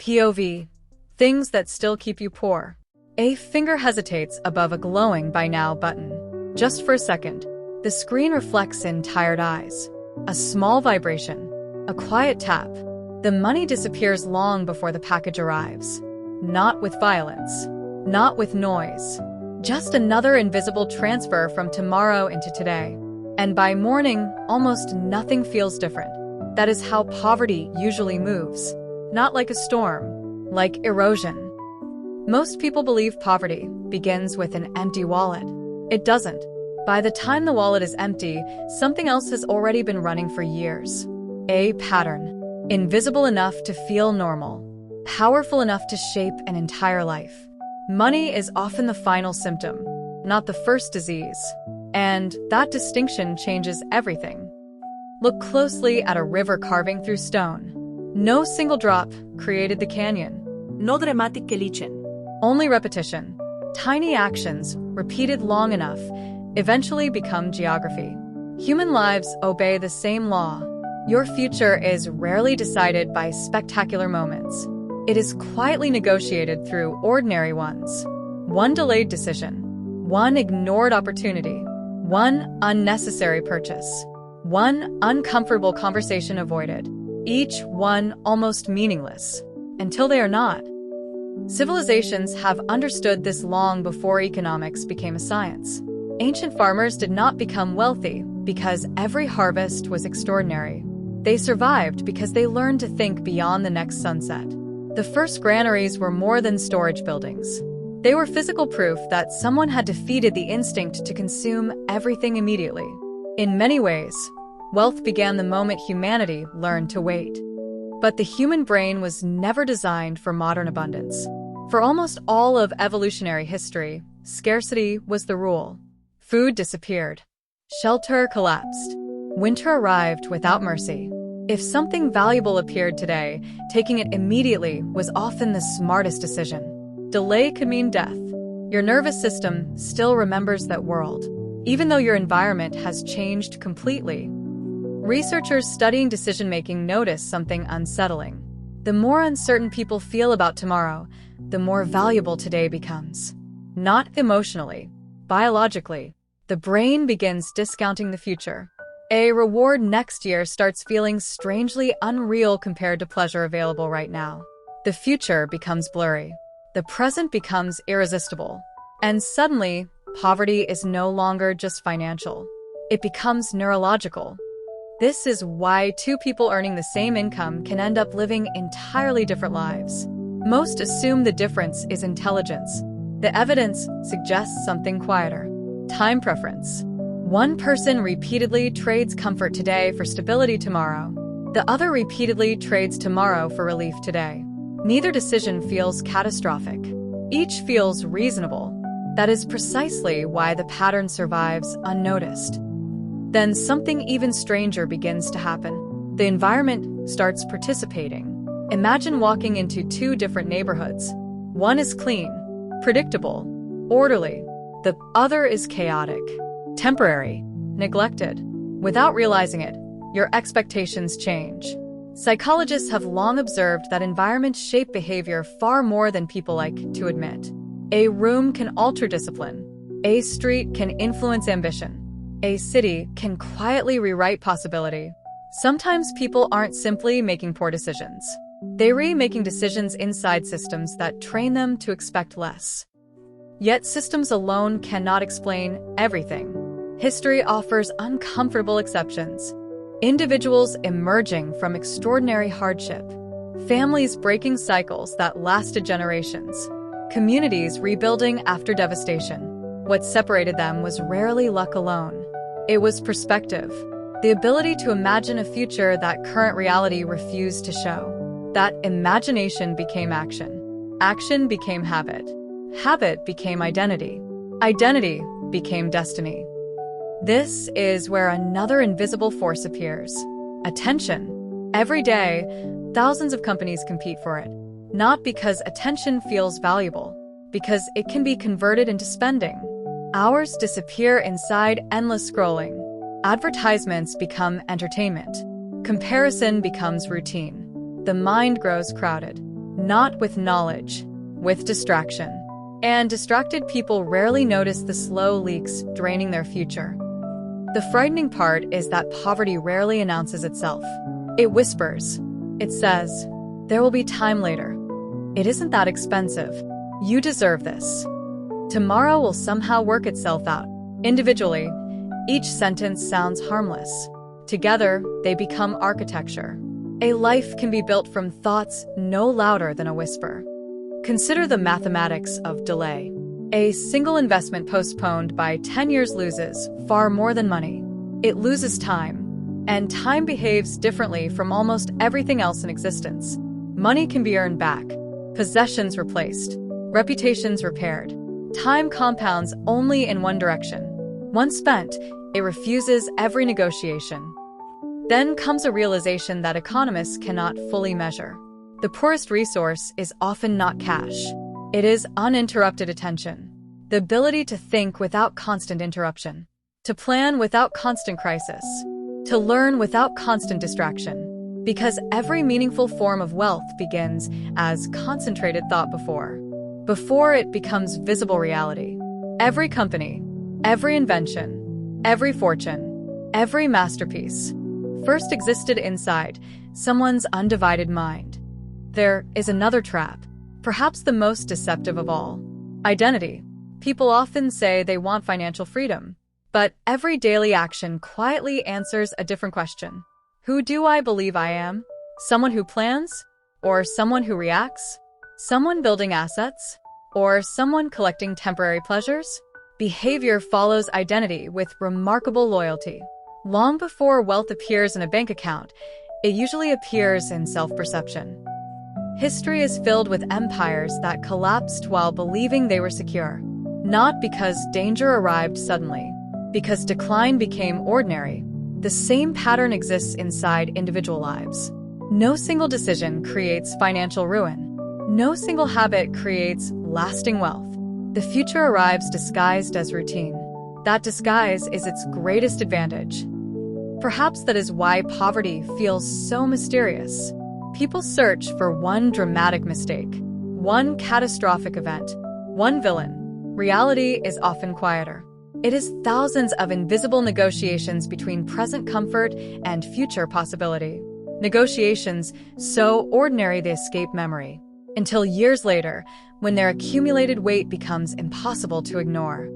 POV. Things that still keep you poor. A finger hesitates above a glowing "buy now" button. Just for a second, the screen reflects in tired eyes. A small vibration. A quiet tap. The money disappears long before the package arrives. Not with violence. Not with noise. Just another invisible transfer from tomorrow into today. And by morning, almost nothing feels different. That is how poverty usually moves. Not like a storm, like erosion. Most people believe poverty begins with an empty wallet. It doesn't. By the time the wallet is empty, something else has already been running for years. A pattern. Invisible enough to feel normal. Powerful enough to shape an entire life. Money is often the final symptom, not the first disease. And that distinction changes everything. Look closely at a river carving through stone. No single drop created the canyon. No dramatic lichen. Only repetition. Tiny actions, repeated long enough, eventually become geography. Human lives obey the same law. Your future is rarely decided by spectacular moments. It is quietly negotiated through ordinary ones. One delayed decision. One ignored opportunity. One unnecessary purchase. One uncomfortable conversation avoided. Each one almost meaningless. Until they are not. Civilizations have understood this long before economics became a science. Ancient farmers did not become wealthy because every harvest was extraordinary. They survived because they learned to think beyond the next sunset. The first granaries were more than storage buildings. They were physical proof that someone had defeated the instinct to consume everything immediately. In many ways, wealth began the moment humanity learned to wait. But the human brain was never designed for modern abundance. For almost all of evolutionary history, scarcity was the rule. Food disappeared. Shelter collapsed. Winter arrived without mercy. If something valuable appeared today, taking it immediately was often the smartest decision. Delay could mean death. Your nervous system still remembers that world, even though your environment has changed completely. Researchers studying decision-making notice something unsettling. The more uncertain people feel about tomorrow, the more valuable today becomes. Not emotionally, biologically. The brain begins discounting the future. A reward next year starts feeling strangely unreal compared to pleasure available right now. The future becomes blurry. The present becomes irresistible. And suddenly, poverty is no longer just financial. It becomes neurological. This is why two people earning the same income can end up living entirely different lives. Most assume the difference is intelligence. The evidence suggests something quieter. Time preference. One person repeatedly trades comfort today for stability tomorrow. The other repeatedly trades tomorrow for relief today. Neither decision feels catastrophic. Each feels reasonable. That is precisely why the pattern survives unnoticed. Then something even stranger begins to happen. The environment starts participating. Imagine walking into two different neighborhoods. One is clean, predictable, orderly. The other is chaotic, temporary, neglected. Without realizing it, your expectations change. Psychologists have long observed that environments shape behavior far more than people like to admit. A room can alter discipline. A street can influence ambition. A city can quietly rewrite possibility. Sometimes people aren't simply making poor decisions. They're remaking decisions inside systems that train them to expect less. Yet systems alone cannot explain everything. History offers uncomfortable exceptions. Individuals emerging from extraordinary hardship. Families breaking cycles that lasted generations. Communities rebuilding after devastation. What separated them was rarely luck alone. It was perspective. The ability to imagine a future that current reality refused to show. That imagination became action. Action became habit. Habit became identity. Identity became destiny. This is where another invisible force appears. Attention. Every day, thousands of companies compete for it. Not because attention feels valuable, because it can be converted into spending. Hours disappear inside endless scrolling. Advertisements become entertainment. Comparison becomes routine. The mind grows crowded. Not with knowledge, with distraction. And distracted people rarely notice the slow leaks draining their future. The frightening part is that poverty rarely announces itself. It whispers. It says, "There will be time later. It isn't that expensive. You deserve this. Tomorrow will somehow work itself out." Individually, each sentence sounds harmless. Together, they become architecture. A life can be built from thoughts no louder than a whisper. Consider the mathematics of delay. A single investment postponed by 10 years loses far more than money. It loses time, and time behaves differently from almost everything else in existence. Money can be earned back, possessions replaced, reputations repaired. Time compounds only in one direction. Once spent, it refuses every negotiation. Then comes a realization that economists cannot fully measure. The poorest resource is often not cash. It is uninterrupted attention. The ability to think without constant interruption. To plan without constant crisis. To learn without constant distraction. Because every meaningful form of wealth begins as concentrated thought before it becomes visible reality. Every company, every invention, every fortune, every masterpiece first existed inside someone's undivided mind. There is another trap, perhaps the most deceptive of all. Identity. People often say they want financial freedom, but every daily action quietly answers a different question. Who do I believe I am? Someone who plans? Or someone who reacts? Someone building assets? Or someone collecting temporary pleasures? Behavior follows identity with remarkable loyalty. Long before wealth appears in a bank account, it usually appears in self-perception. History is filled with empires that collapsed while believing they were secure. Not because danger arrived suddenly, because decline became ordinary. The same pattern exists inside individual lives. No single decision creates financial ruin. No single habit creates lasting wealth. The future arrives disguised as routine. That disguise is its greatest advantage. Perhaps that is why poverty feels so mysterious. People search for one dramatic mistake, one catastrophic event, one villain. Reality is often quieter. It is thousands of invisible negotiations between present comfort and future possibility. Negotiations so ordinary they escape memory, until years later, when their accumulated weight becomes impossible to ignore.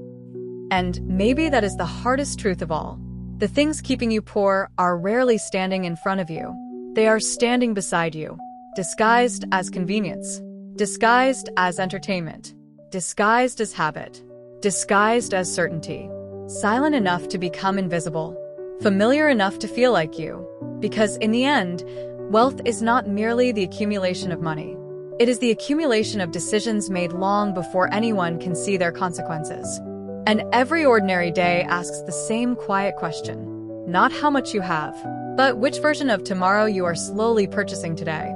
And maybe that is the hardest truth of all. The things keeping you poor are rarely standing in front of you. They are standing beside you, disguised as convenience, disguised as entertainment, disguised as habit, disguised as certainty, silent enough to become invisible, familiar enough to feel like you. Because in the end, wealth is not merely the accumulation of money. It is the accumulation of decisions made long before anyone can see their consequences. And every ordinary day asks the same quiet question. Not how much you have, but which version of tomorrow you are slowly purchasing today.